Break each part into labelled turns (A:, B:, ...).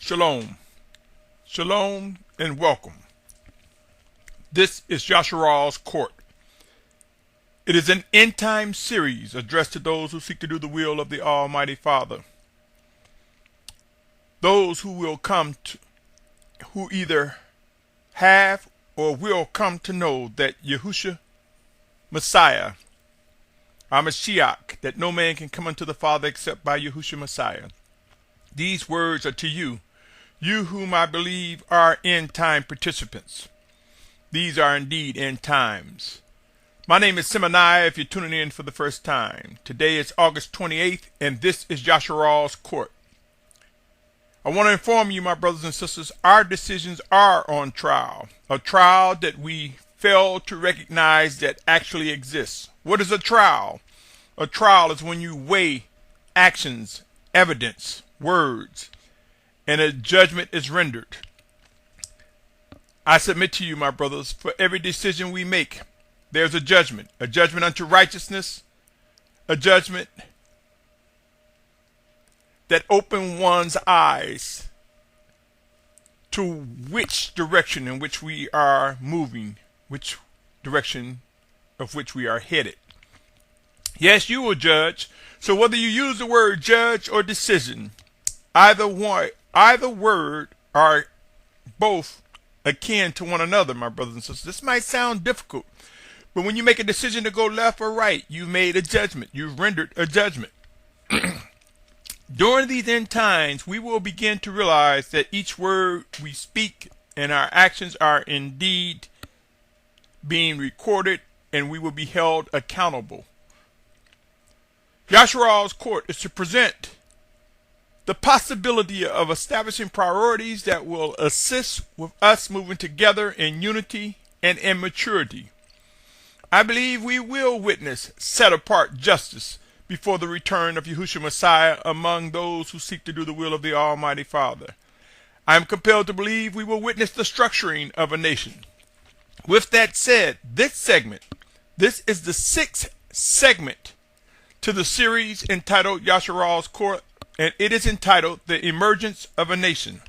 A: Shalom. Shalom and welcome. This is Yasharal's Court. It is an end-time series addressed to those who seek to do the will of the Almighty Father. Those who will come to, who either have or will come to know that Yahushua, Messiah, our Mashiach, that no man can come unto the Father except by Yahushua Messiah. These words are to you, you whom I believe are end-time participants. These are indeed end times. My name is Symmanayah if you're tuning in for the first time. Today is August 28th, and this is Yasharal's Court. I want to inform you, my brothers and sisters, our decisions are on trial. A trial that we fail to recognize that actually exists. What is a trial? A trial is when you weigh actions, evidence, words, and a judgment is rendered. I submit to you, my brothers, for every decision we make, there's a judgment unto righteousness, a judgment that opens one's eyes to which direction in which we are moving, which direction of which we are headed. Yes, you will judge. So whether you use the word judge or decision, either word are both akin to one another, my brothers and sisters. This might sound difficult, but when you make a decision to go left or right, you've made a judgment. You've rendered a judgment. During these end times, we will begin to realize that each word we speak and our actions are indeed being recorded, and we will be held accountable. Yasharal's Court is to present the possibility of establishing priorities that will assist with us moving together in unity and in maturity. I believe we will witness set-apart justice before the return of Yahushua Messiah among those who seek to do the will of the Almighty Father. I am compelled to believe we will witness the structuring of a nation. With that said, this is the sixth segment to the series entitled Yasharal's Court, and it is entitled The Emergence of a Nation.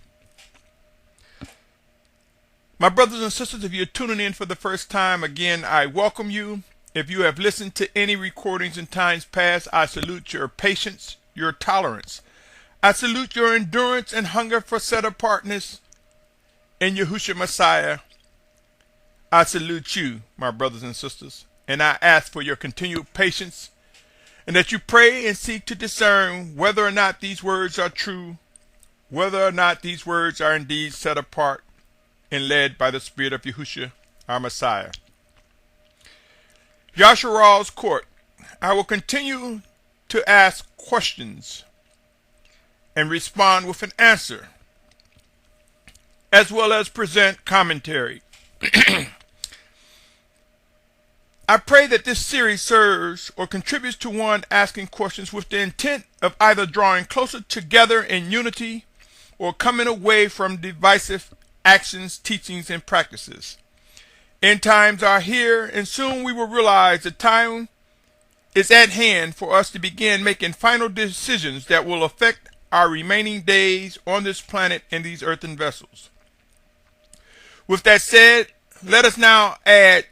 A: My brothers and sisters, if you're tuning in for the first time, again, I welcome you. If you have listened to any recordings in times past, I salute your patience, your tolerance. I salute your endurance and hunger for set-apartness in Yahushua Messiah. I salute you, my brothers and sisters, and I ask for your continued patience, and that you pray and seek to discern whether or not these words are true, whether or not these words are indeed set apart and led by the Spirit of Yahushua, our Messiah. Yasharal's Court. I will continue to ask questions and respond with an answer, as well as present commentary. I pray that this series serves or contributes to one asking questions with the intent of either drawing closer together in unity or coming away from divisive actions, teachings, and practices. End times are here, and soon we will realize the time is at hand for us to begin making final decisions that will affect our remaining days on this planet in these earthen vessels. With that said, let us now add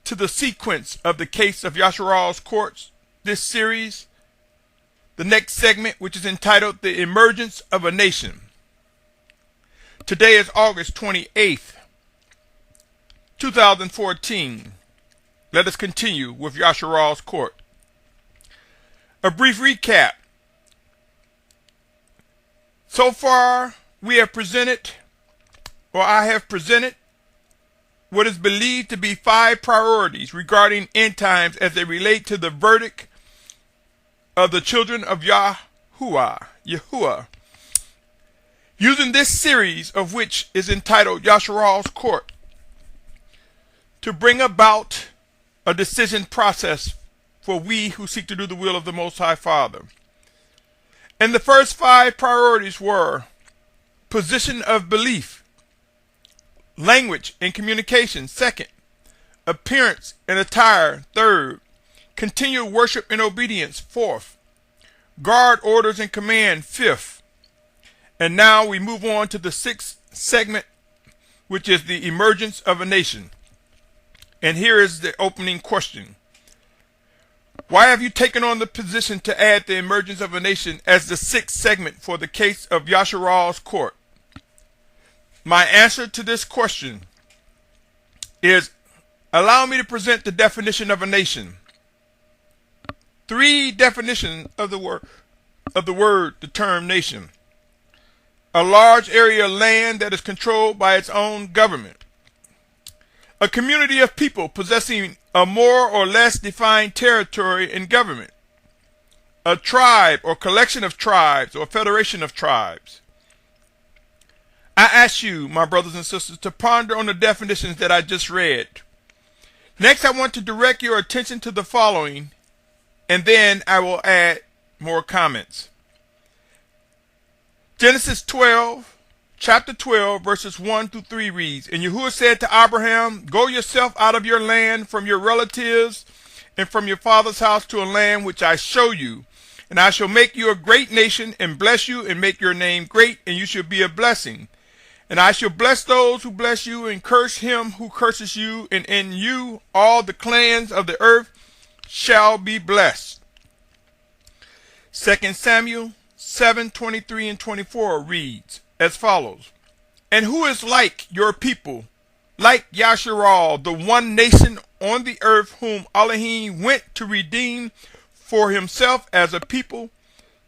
A: to the sequence of the case of Yasharal's Courts, this series, the next segment, which is entitled The Emergence of a Nation. Today is August 28th, 2014. Let us continue with Yasharal's Court. A brief recap. So far, I have presented what is believed to be 5 priorities regarding end times as they relate to the verdict of the children of Yahuwah, using this series of which is entitled Yasharal's Court to bring about a decision process for we who seek to do the will of the Most High Father. And the first 5 priorities were position of belief, language and communication, 2nd, appearance and attire, 3rd, continual worship and obedience, 4th, guard orders and command, 5th, And now we move on to the sixth segment, which is the emergence of a nation. And here is the opening question. Why have you taken on the position to add the emergence of a nation as the sixth segment for the case of Yasharal's court? My answer to this question is, allow me to present the definition of a nation. Three definitions of the term nation. A large area of land that is controlled by its own government. A community of people possessing a more or less defined territory and government. A tribe or collection of tribes or federation of tribes. I ask you, my brothers and sisters, to ponder on the definitions that I just read. Next, I want to direct your attention to the following, and then I will add more comments. Genesis 12, chapter 12, verses 1 through 3 reads, And Yahuwah said to Abraham, Go yourself out of your land, from your relatives, and from your father's house to a land which I show you. And I shall make you a great nation, and bless you, and make your name great, and you shall be a blessing. And I shall bless those who bless you, and curse him who curses you, and in you all the clans of the earth shall be blessed. 2 Samuel 7:23 and 24 reads as follows. And who is like your people, like Yasharal, the one nation on the earth whom Elohim went to redeem for himself as a people,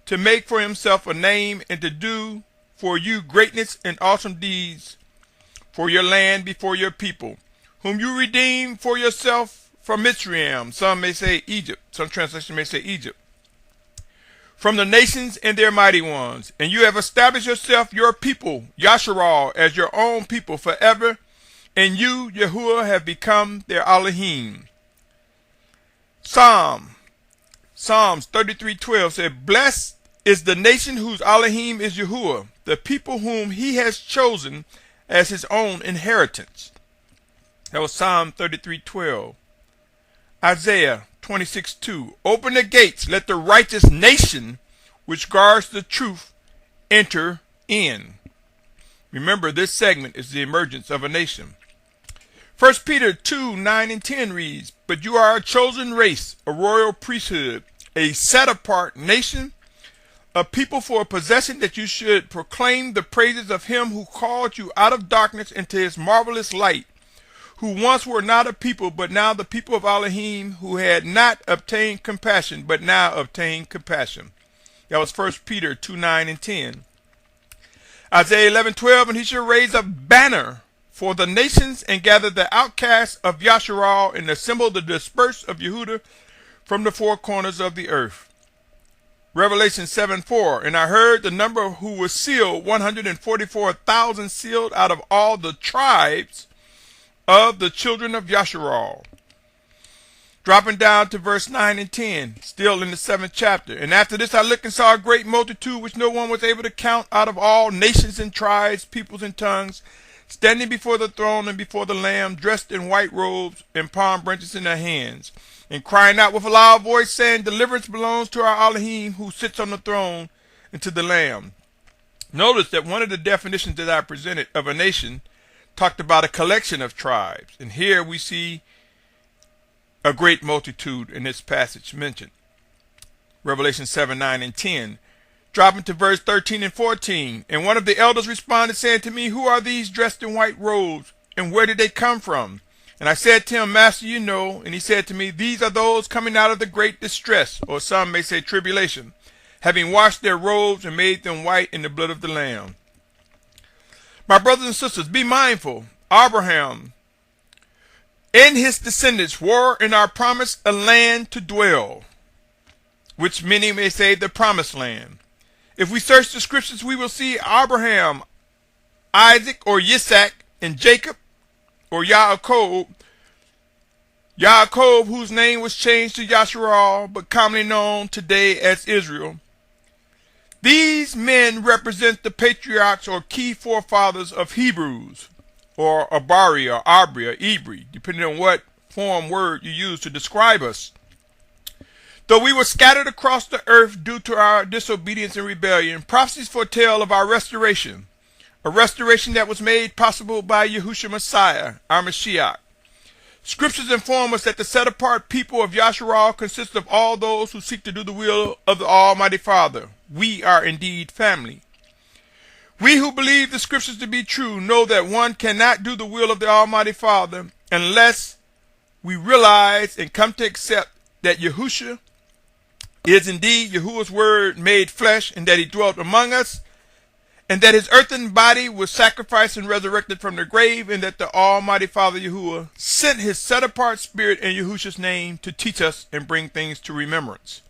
A: to make for himself a name, and to do for you greatness and awesome deeds for your land before your people, whom you redeemed for yourself from Mitzrayim. Some may say Egypt. Some translations may say Egypt. From the nations and their mighty ones. And you have established yourself, your people, Yasharal, as your own people forever. And you, Yahuwah, have become their Elohim. Psalms 33:12 said, Blessed is the nation whose Elohim is Yahuwah, the people whom he has chosen as his own inheritance. That was Psalm 33:12. Isaiah 26:2. Open the gates, let the righteous nation which guards the truth enter in. Remember, this segment is the emergence of a nation. 1 Peter 2:9 and 10 reads, But you are a chosen race, a royal priesthood, a set-apart nation, a people for a possession, that you should proclaim the praises of him who called you out of darkness into his marvelous light, who once were not a people, but now the people of Elohim, who had not obtained compassion, but now obtain compassion. That was 1 Peter 2:9 and 10. Isaiah 11:12, And he shall raise a banner for the nations, and gather the outcasts of Yasharal, and assemble the dispersed of Yehudah from the four corners of the earth. Revelation 7:4, And I heard the number who was sealed, 144,000 sealed out of all the tribes of the children of Yasharal. Dropping down to verse 9 and 10, still in the 7th chapter. And after this I looked and saw a great multitude which no one was able to count, out of all nations and tribes, peoples and tongues, standing before the throne and before the Lamb, dressed in white robes and palm branches in their hands, and crying out with a loud voice, saying, Deliverance belongs to our Elohim who sits on the throne, and to the Lamb. Notice that one of the definitions that I presented of a nation talked about a collection of tribes. And here we see a great multitude in this passage mentioned. Revelation 7:9 and 10. Dropping to verse 13 and 14. And one of the elders responded, saying to me, Who are these dressed in white robes, and where did they come from? And I said to him, Master, you know. And he said to me, These are those coming out of the great distress, or some may say tribulation, having washed their robes and made them white in the blood of the Lamb. My brothers and sisters, be mindful. Abraham and his descendants were in our promise a land to dwell, which many may say the promised land. If we search the scriptures, we will see Abraham, Isaac or Yitzhak, and Jacob or Yaakov, whose name was changed to Yasharal, but commonly known today as Israel. These men represent the patriarchs or key forefathers of Hebrews, or Abari, or Abri, or Ibri, depending on what form word you use to describe us. Though we were scattered across the earth due to our disobedience and rebellion, prophecies foretell of our restoration, a restoration that was made possible by Yahushua Messiah, our Mashiach. Scriptures inform us that the set-apart people of Yasharal consists of all those who seek to do the will of the Almighty Father. We are indeed family. We who believe the Scriptures to be true know that one cannot do the will of the Almighty Father unless we realize and come to accept that Yahushua is indeed Yahuwah's word made flesh, and that he dwelt among us, and that his earthen body was sacrificed and resurrected from the grave, and that the Almighty Father Yahuwah sent his set-apart spirit in Yahushua's name to teach us and bring things to remembrance.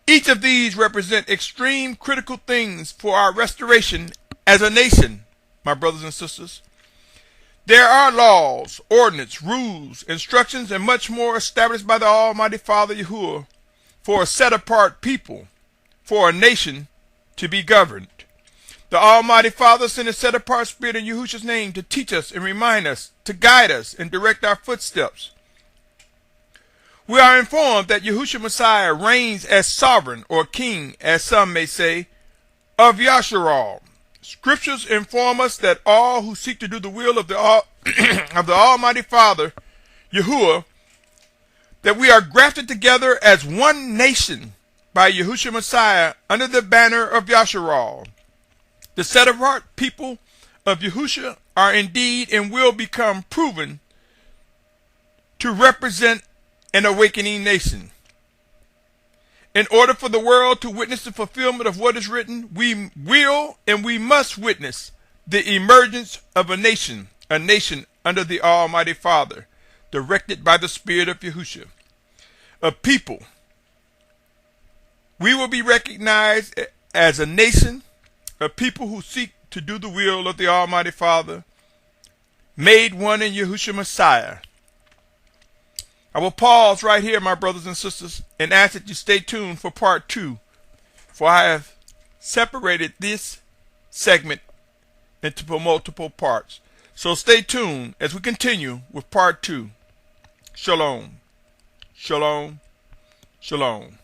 A: Each of these represent extreme critical things for our restoration as a nation, my brothers and sisters. There are laws, ordinance, rules, instructions, and much more established by the Almighty Father Yahuwah for a set-apart people, for a nation to be governed. The Almighty Father sent his set-apart spirit in Yahushua's name to teach us and remind us, to guide us and direct our footsteps. We are informed that Yahushua Messiah reigns as sovereign, or king, as some may say, of Yasharal. Scriptures inform us that all who seek to do the will of the Almighty Father, Yahuwah, that we are grafted together as one nation by Yahushua Messiah under the banner of Yasharal. The set-apart people of Yahushua are indeed and will become proven to represent an awakening nation. In order for the world to witness the fulfillment of what is written, we will and we must witness the emergence of a nation under the Almighty Father, directed by the Spirit of Yahushua. A people. We will be recognized as a nation, a people who seek to do the will of the Almighty Father, made one in Yahushua Messiah. I will pause right here, my brothers and sisters, and ask that you stay tuned for part 2, for I have separated this segment into multiple parts. So stay tuned as we continue with part 2. Shalom. Shalom. Shalom.